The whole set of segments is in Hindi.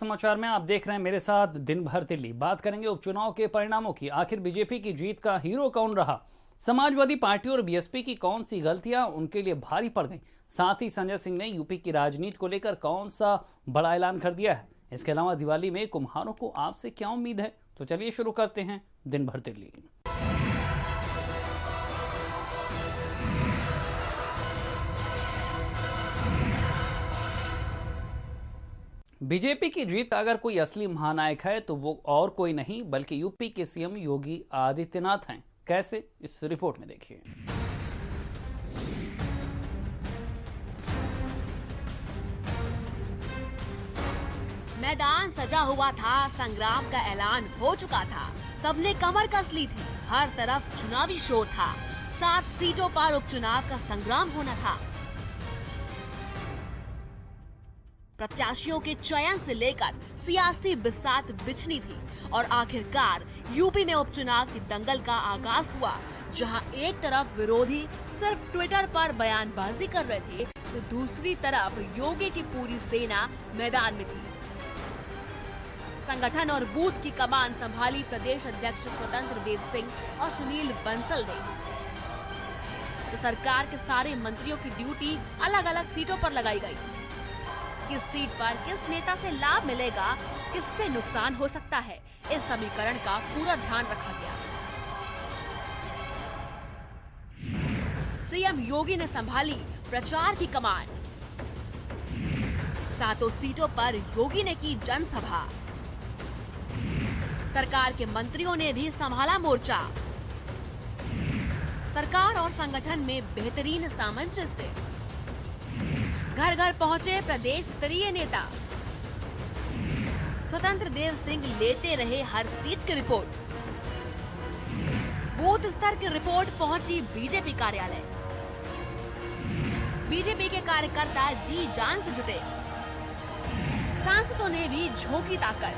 समाचार में आप देख रहे हैं मेरे साथ दिन भर दिल्ली। बात करेंगे उपचुनाव के परिणामों की। आखिर बीजेपी की जीत का हीरो कौन रहा? समाजवादी पार्टी और बीएसपी की कौन सी गलतियां उनके लिए भारी पड़ गई? साथ ही संजय सिंह ने यूपी की राजनीति को लेकर कौन सा बड़ा ऐलान कर दिया है? इसके अलावा दिवाली में कुम्हारों को आपसे क्या उम्मीद है? तो चलिए शुरू करते हैं दिन भर दिल्ली। बीजेपी की जीत का अगर कोई असली महानायक है तो वो और कोई नहीं बल्कि यूपी के सीएम योगी आदित्यनाथ हैं। कैसे, इस रिपोर्ट में देखिए। मैदान सजा हुआ था, संग्राम का ऐलान हो चुका था, सबने कमर कस ली थी, हर तरफ चुनावी शोर था। 7 सीटों पर उपचुनाव का संग्राम होना था। प्रत्याशियों के चयन से लेकर सियासी बिसात बिछनी थी और आखिरकार यूपी में उपचुनाव की दंगल का आगाज हुआ, जहां एक तरफ विरोधी सिर्फ ट्विटर पर बयानबाजी कर रहे थे तो दूसरी तरफ योगी की पूरी सेना मैदान में थी। संगठन और बूथ की कमान संभाली प्रदेश अध्यक्ष स्वतंत्र देव सिंह और सुनील बंसल ने। तो सरकार के सारे मंत्रियों की ड्यूटी अलग अलग सीटों पर लगाई गई। किस सीट पर किस नेता से लाभ मिलेगा, किससे नुकसान हो सकता है, इस समीकरण का पूरा ध्यान रखा गया। सीएम योगी ने संभाली प्रचार की कमान। 7 सीटों पर योगी ने की जनसभा। सरकार के मंत्रियों ने भी संभाला मोर्चा। सरकार और संगठन में बेहतरीन सामंजस्य। घर घर पहुंचे प्रदेश स्तरीय नेता। स्वतंत्र देव सिंह लेते रहे हर सीट की रिपोर्ट। बूथ स्तर की रिपोर्ट पहुंची बीजेपी कार्यालय। बीजेपी के कार्यकर्ता जी जान से जुटे। सांसदों ने भी झोंकी ताकत।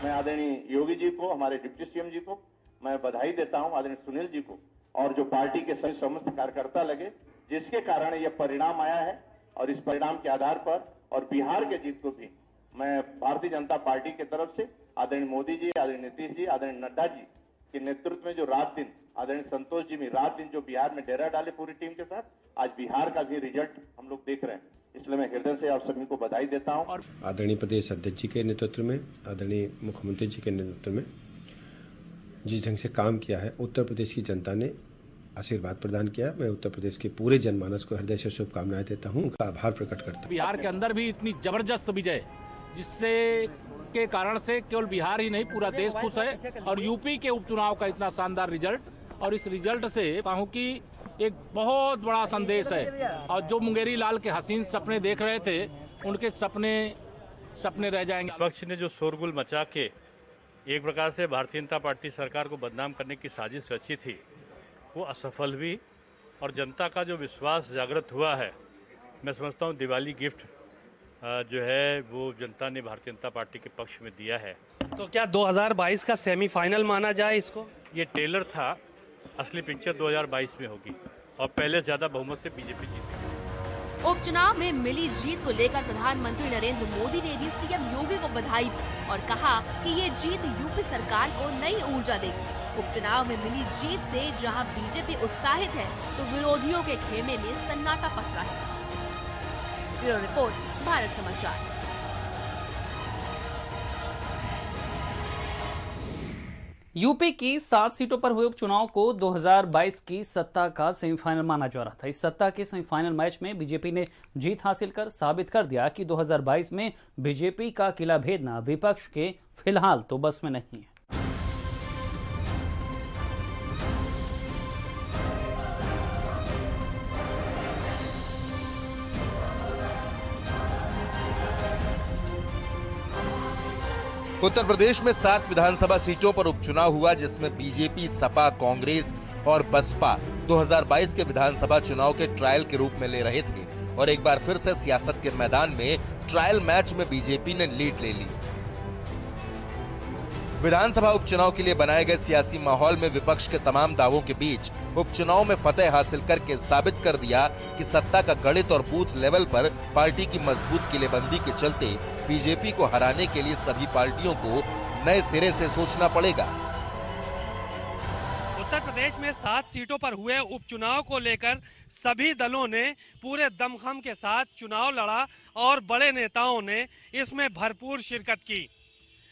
मैं आदरणीय योगी जी को, हमारे डिप्टी सीएम जी को मैं बधाई देता हूं, आदरणीय सुनील जी को और जो पार्टी के सभी समस्त कार्यकर्ता लगे, जिसके कारण यह परिणाम आया है। और इस परिणाम के आधार पर और बिहार के जीत को भी मैं भारतीय जनता पार्टी की तरफ से आदरणीय मोदी जी, आदरणीय नीतीश जी, आदरणीय नड्डा जी के नेतृत्व में जो रात दिन, आदरणीय संतोष जी भी रात दिन जो बिहार में डेरा डाले पूरी टीम के साथ, आज बिहार का भी रिजल्ट हम लोग देख रहे हैं। इसलिए मैं हृदय से आप सभी को बधाई देता हूं। और आदरणीय प्रदेश अध्यक्ष जी के नेतृत्व में, आदरणीय मुख्यमंत्री जी के नेतृत्व में जिस ढंग से काम किया है, उत्तर प्रदेश की जनता ने आशीर्वाद प्रदान किया। मैं उत्तर प्रदेश के पूरे जनमानस को हृदय से शुभकामनाएं देता हूं, उनका आभार प्रकट करता हूं। बिहार के अंदर भी इतनी जबरदस्त विजय, जिससे के कारण से केवल बिहार ही नहीं पूरा देश खुश है। और यूपी के उपचुनाव का इतना शानदार रिजल्ट, और इस रिजल्ट से कहूं कि एक बहुत बड़ा संदेश है। और जो मुंगेरी लाल के हसीन सपने देख रहे थे, उनके सपने रह जाएंगे। विपक्ष ने जो शोरगुल मचा के एक प्रकार से भारतीय जनता पार्टी सरकार को बदनाम करने की साजिश रची थी, वो असफल हुई और जनता का जो विश्वास जागृत हुआ है, मैं समझता हूँ दिवाली गिफ्ट जो है वो जनता ने भारतीय जनता पार्टी के पक्ष में दिया है। तो क्या 2022 का सेमीफाइनल माना जाए इसको? ये टेलर था, असली पिक्चर 2022 में होगी और पहले ज्यादा बहुमत से बीजेपी जीतेगी। उपचुनाव में मिली जीत को लेकर प्रधानमंत्री नरेंद्र मोदी ने भी सीएम योगी को बधाई दी और कहा कि ये जीत यूपी सरकार को नई ऊर्जा देगी। उपचुनाव में मिली जीत से जहां बीजेपी उत्साहित है तो विरोधियों के खेमे में सन्नाटा पसरा है। ब्यूरो रिपोर्ट, भारत समाचार। यूपी की 7 सीटों पर हुए उपचुनाव को 2022 की सत्ता का सेमीफाइनल माना जा रहा था। इस सत्ता के सेमीफाइनल मैच में बीजेपी ने जीत हासिल कर साबित कर दिया कि 2022 में बीजेपी का किला भेदना विपक्ष के फिलहाल तो बस में नहीं है। उत्तर प्रदेश में 7 विधानसभा सीटों पर उपचुनाव हुआ, जिसमें बीजेपी, सपा, कांग्रेस और बसपा 2022 के विधानसभा चुनाव के ट्रायल के रूप में ले रहे थे और एक बार फिर से सियासत के मैदान में ट्रायल मैच में बीजेपी ने लीड ले ली। विधानसभा उपचुनाव के लिए बनाए गए सियासी माहौल में विपक्ष के तमाम दावों के बीच उपचुनाव में फतेह हासिल करके साबित कर दिया कि सत्ता का गणित और बूथ लेवल पर पार्टी की मजबूत किलेबंदी के चलते बीजेपी को हराने के लिए सभी पार्टियों को नए सिरे से सोचना पड़ेगा। उत्तर प्रदेश में 7 सीटों पर हुए उपचुनाव को लेकर सभी दलों ने पूरे दमखम के साथ चुनाव लड़ा और बड़े नेताओं ने इसमें भरपूर शिरकत की।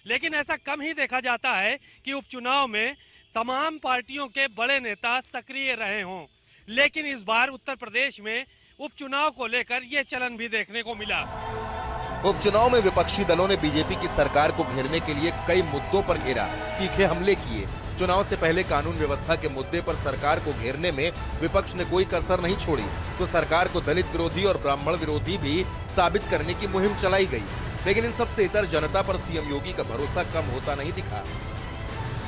लेकिन ऐसा कम ही देखा जाता है कि उपचुनाव में तमाम पार्टियों के बड़े नेता सक्रिय रहे हों। लेकिन इस बार उत्तर प्रदेश में उपचुनाव को लेकर ये चलन भी देखने को मिला। उपचुनाव में विपक्षी दलों ने बीजेपी की सरकार को घेरने के लिए कई मुद्दों पर घेरा, तीखे हमले किए। चुनाव से पहले कानून व्यवस्था के मुद्दे पर सरकार को घेरने में विपक्ष ने कोई कसर नहीं छोड़ी, तो सरकार को दलित विरोधी और ब्राह्मण विरोधी भी साबित करने की मुहिम चलाई गई। लेकिन इन सबसे इतर जनता पर सीएम योगी का भरोसा कम होता नहीं दिखा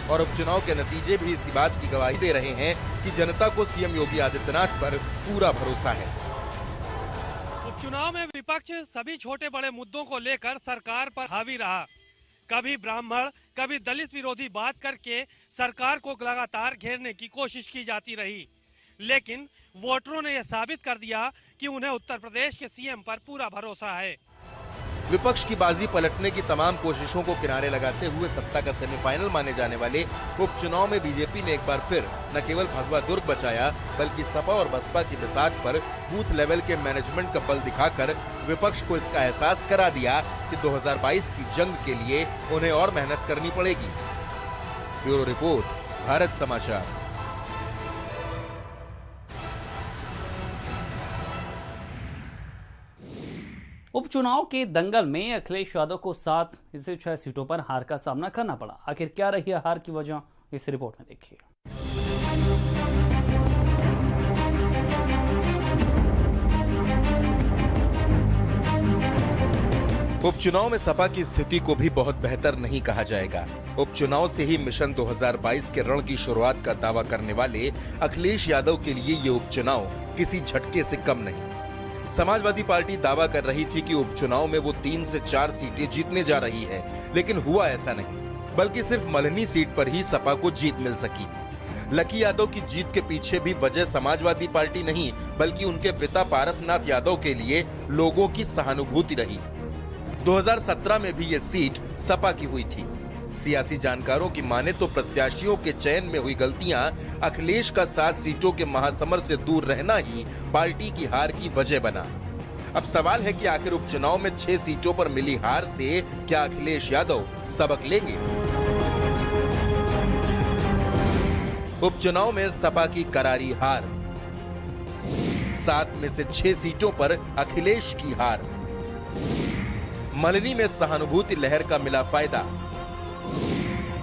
और उपचुनाव के नतीजे भी इसी बात की गवाही दे रहे हैं कि जनता को सीएम योगी आदित्यनाथ पर पूरा भरोसा है। उपचुनाव में विपक्ष सभी छोटे बड़े मुद्दों को लेकर सरकार पर हावी रहा। कभी ब्राह्मण कभी दलित विरोधी बात करके सरकार को लगातार घेरने की कोशिश की जाती रही। लेकिन वोटरों ने यह साबित कर दिया कि उन्हें उत्तर प्रदेश के सीएम पर पूरा भरोसा है। विपक्ष की बाजी पलटने की तमाम कोशिशों को किनारे लगाते हुए सत्ता का सेमीफाइनल माने जाने वाले उपचुनाव में बीजेपी ने एक बार फिर न केवल भगवा दुर्ग बचाया, बल्कि सपा और बसपा की बिसात पर बूथ लेवल के मैनेजमेंट का बल दिखाकर विपक्ष को इसका एहसास करा दिया कि 2022 की जंग के लिए उन्हें और मेहनत करनी पड़ेगी। ब्यूरो रिपोर्ट, भारत समाचार। उपचुनाव के दंगल में अखिलेश यादव को 7 में से 6 सीटों पर हार का सामना करना पड़ा। आखिर क्या रही है हार की वजह, इस रिपोर्ट में देखिए। उपचुनाव में सपा की स्थिति को भी बहुत बेहतर नहीं कहा जाएगा। उपचुनाव से ही मिशन 2022 के रण की शुरुआत का दावा करने वाले अखिलेश यादव के लिए ये उपचुनाव किसी झटके से कम नहीं। समाजवादी पार्टी दावा कर रही थी कि उपचुनाव में वो 3 से 4 सीटें जीतने जा रही है, लेकिन हुआ ऐसा नहीं, बल्कि सिर्फ मल्हनी सीट पर ही सपा को जीत मिल सकी। लकी यादव की जीत के पीछे भी वजह समाजवादी पार्टी नहीं, बल्कि उनके पिता पारसनाथ यादव के लिए लोगों की सहानुभूति रही। 2017 में भी ये सीट सपा की हुई थी। सियासी जानकारों की माने तो प्रत्याशियों के चयन में हुई गलतियां अखिलेश का 7 सीटों के महासमर से दूर रहना ही पार्टी की हार की वजह बना। अब सवाल है कि आखिर उपचुनाव में 6 सीटों पर मिली हार से क्या अखिलेश यादव सबक लेंगे? उपचुनाव में सपा की करारी हार, 7 में से 6 सीटों पर अखिलेश की हार, मल्हनी में सहानुभूति लहर का मिला फायदा।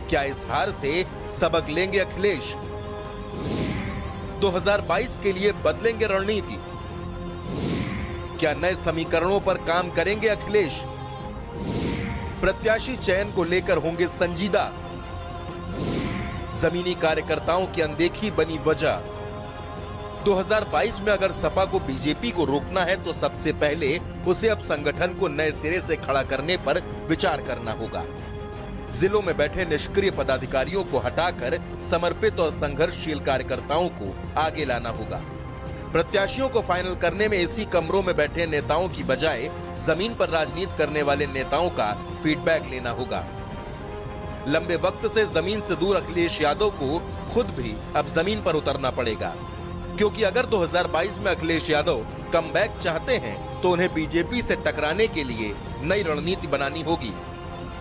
क्या इस हार से सबक लेंगे अखिलेश? 2022 के लिए बदलेंगे रणनीति? क्या नए समीकरणों पर काम करेंगे अखिलेश? प्रत्याशी चयन को लेकर होंगे संजीदा? जमीनी कार्यकर्ताओं की अनदेखी बनी वजह। 2022 में अगर सपा को बीजेपी को रोकना है तो सबसे पहले उसे अब संगठन को नए सिरे से खड़ा करने पर विचार करना होगा। जिलों में बैठे निष्क्रिय पदाधिकारियों को हटाकर समर्पित और संघर्षशील कार्यकर्ताओं को आगे लाना होगा। प्रत्याशियों को फाइनल करने में इसी कमरों में बैठे नेताओं की बजाय जमीन पर राजनीति करने वाले नेताओं का फीडबैक लेना होगा। लंबे वक्त से जमीन से दूर अखिलेश यादव को खुद भी अब जमीन पर उतरना पड़ेगा, क्योंकि अगर 2022 में अखिलेश यादव कमबैक चाहते हैं तो उन्हें बीजेपी से टकराने के लिए नई रणनीति बनानी होगी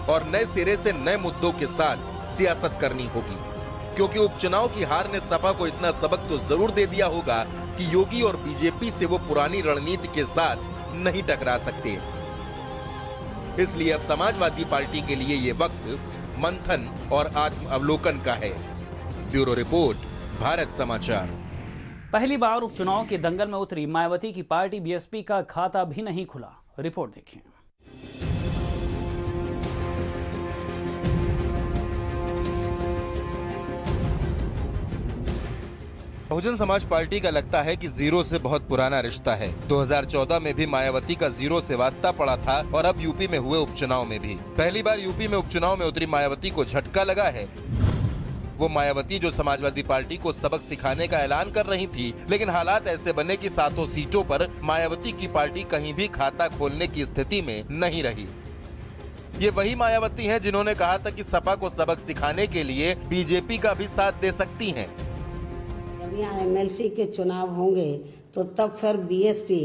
और नए सिरे से नए मुद्दों के साथ सियासत करनी होगी, क्योंकि उपचुनाव की हार ने सपा को इतना सबक तो जरूर दे दिया होगा कि योगी और बीजेपी से वो पुरानी रणनीति के साथ नहीं टकरा सकते। इसलिए अब समाजवादी पार्टी के लिए ये वक्त मंथन और आत्म अवलोकन का है। ब्यूरो रिपोर्ट, भारत समाचार। पहली बार उपचुनाव के दंगल में उतरी मायावती की पार्टी बीएसपी का खाता भी नहीं खुला। रिपोर्ट देखिए। बहुजन समाज पार्टी का लगता है कि जीरो से बहुत पुराना रिश्ता है। 2014 में भी मायावती का जीरो से वास्ता पड़ा था और अब यूपी में हुए उपचुनाव में भी। पहली बार यूपी में उपचुनाव में उतरी मायावती को झटका लगा है। वो मायावती जो समाजवादी पार्टी को सबक सिखाने का ऐलान कर रही थी, लेकिन हालात ऐसे बने कि 7 सीटों पर मायावती की पार्टी कहीं भी खाता खोलने की स्थिति में नहीं रही। ये वही मायावती हैं जिन्होंने कहा था कि सपा को सबक सिखाने के लिए बीजेपी का भी साथ दे सकती हैं। जब यहाँ एमएलसी के चुनाव होंगे तो तब फिर बीएसपी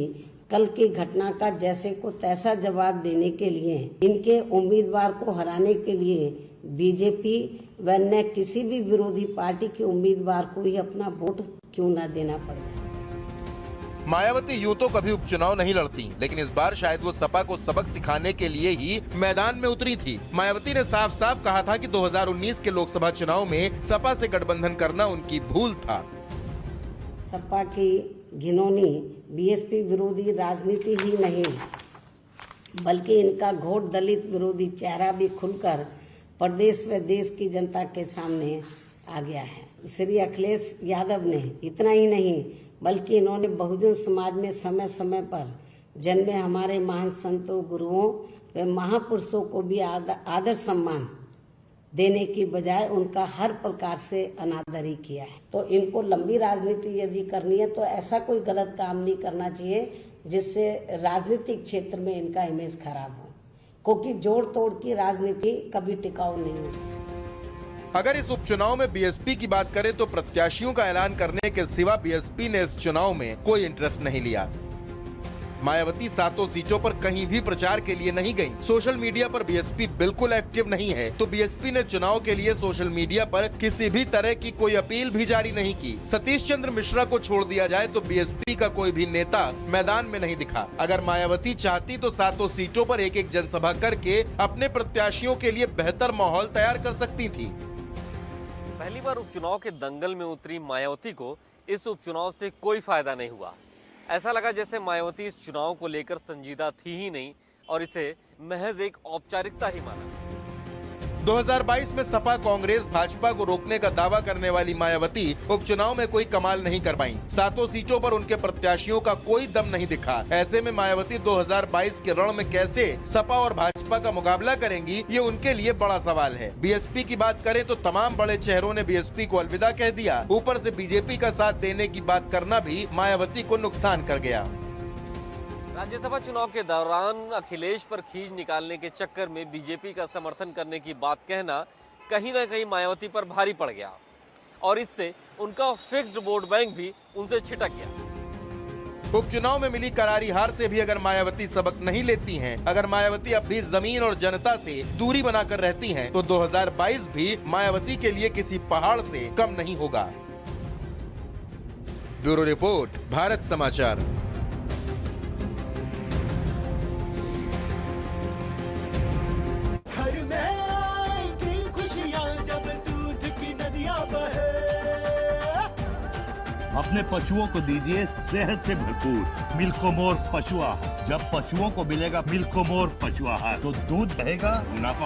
कल की घटना का जैसे को तैसा जवाब देने के लिए इनके उम्मीदवार को हराने के लिए बीजेपी व अन्य किसी भी विरोधी पार्टी के उम्मीदवार को ही अपना वोट क्यों न देना पड़े। मायावती यूं तो कभी उपचुनाव नहीं लड़ती, लेकिन इस बार शायद वो सपा को सबक सिखाने के लिए ही मैदान में उतरी थी। मायावती ने साफ साफ कहा था कि 2019 के लोकसभा चुनाव में सपा से गठबंधन करना उनकी भूल था। सपा की घिनौनी बीएसपी विरोधी राजनीति ही नहीं बल्कि इनका घोर दलित विरोधी चेहरा भी खुलकर प्रदेश व देश की जनता के सामने आ गया है। श्री अखिलेश यादव ने इतना ही नहीं बल्कि इन्होंने बहुजन समाज में समय समय पर जन्मे हमारे महान संतों, गुरुओं व महापुरुषों को भी आदर सम्मान देने की बजाय उनका हर प्रकार से अनादर ही किया है। तो इनको लंबी राजनीति यदि करनी है तो ऐसा कोई गलत काम नहीं करना चाहिए जिससे राजनीतिक क्षेत्र में इनका इमेज खराब हो, क्योंकि जोड़ तोड़ की राजनीति कभी टिकाऊ नहीं होती। अगर इस उपचुनाव में बीएसपी की बात करें तो प्रत्याशियों का ऐलान करने के सिवा बीएसपी ने इस चुनाव में कोई इंटरेस्ट नहीं लिया। मायावती 7 सीटों पर कहीं भी प्रचार के लिए नहीं गई। सोशल मीडिया पर बीएसपी बिल्कुल एक्टिव नहीं है, तो बीएसपी ने चुनाव के लिए सोशल मीडिया पर किसी भी तरह की कोई अपील भी जारी नहीं की। सतीश चंद्र मिश्रा को छोड़ दिया जाए तो बीएसपी का कोई भी नेता मैदान में नहीं दिखा। अगर मायावती चाहती तो 7 सीटों पर एक जनसभा करके अपने प्रत्याशियों के लिए बेहतर माहौल तैयार कर सकती थी। पहली बार उपचुनाव के दंगल में उतरी मायावती को इस उपचुनाव से कोई फायदा नहीं हुआ। ऐसा लगा जैसे मायावती इस चुनाव को लेकर संजीदा थी ही नहीं और इसे महज एक औपचारिकता ही माना। 2022 में सपा, कांग्रेस, भाजपा को रोकने का दावा करने वाली मायावती उपचुनाव में कोई कमाल नहीं कर पाई। 7 सीटों पर उनके प्रत्याशियों का कोई दम नहीं दिखा। ऐसे में मायावती 2022 के रण में कैसे सपा और भाजपा का मुकाबला करेंगी, ये उनके लिए बड़ा सवाल है। बीएसपी की बात करें तो तमाम बड़े चेहरों ने बीएसपी को अलविदा कह दिया। ऊपर से बीजेपी का साथ देने की बात करना भी मायावती को नुकसान कर गया। राज्यसभा चुनाव के दौरान अखिलेश पर खींच निकालने के चक्कर में बीजेपी का समर्थन करने की बात कहना कहीं ना कहीं मायावती पर भारी पड़ गया और इससे उनका फिक्स्ड वोट बैंक भी उनसे छिटक गया। उपचुनाव में मिली करारी हार से भी अगर मायावती सबक नहीं लेती हैं, अगर मायावती अब भी जमीन और जनता से दूरी बनाकर रहती हैं, तो 2022 भी मायावती के लिए किसी पहाड़ से कम नहीं होगा। ब्यूरो रिपोर्ट, भारत समाचार। अपने पशुओं को दीजिए सेहत से भरपूर मिल्कोमोर पशु आहार। जब पशुओं को मिलेगा मिल्कोमोर पशु आहार तो दूध बढ़ेगा, मुनाफा